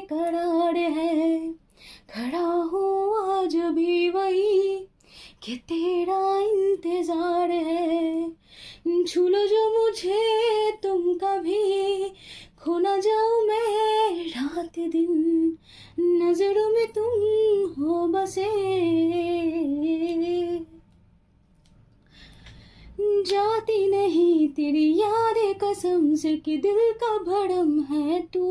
बेकरार है। खड़ा हूँ आज भी वही कि तेरा इंतजार है। छू लो जो मुझे तुम कभी, खो ना जाऊँ मैं रात दिन, नजरों में तुम हो बसे। जाती नहीं तेरी यादें कसम से कि दिल का भरम है तू।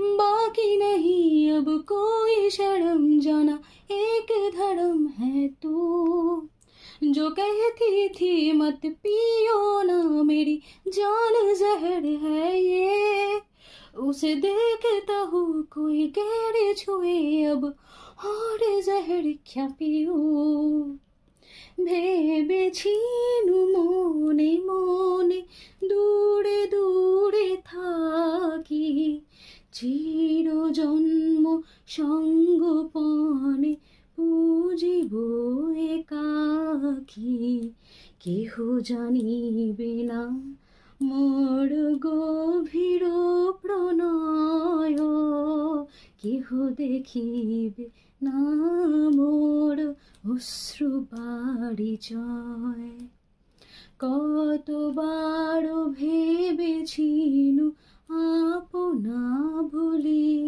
बाकी नहीं अब कोई शर्म, जाना एक धर्म है तू। जो कहती थी मत पियो ना, मेरी जान जहर है ये। उसे देखता हूँ कोई गैर छुए, अब और जहर क्या पियूं। ভেবেছিনু মনে মনে দূরে দূরে থাকি, চিরজন্ম সঙ্গোপনে পুজিব একাকী। কেহ জানিবে না মোর গভীর প্রণয়, কেহ দেখিবে না মোর অশ্রু পরিচয়। কতবার ভেবেছিনু আপনা ভুলি,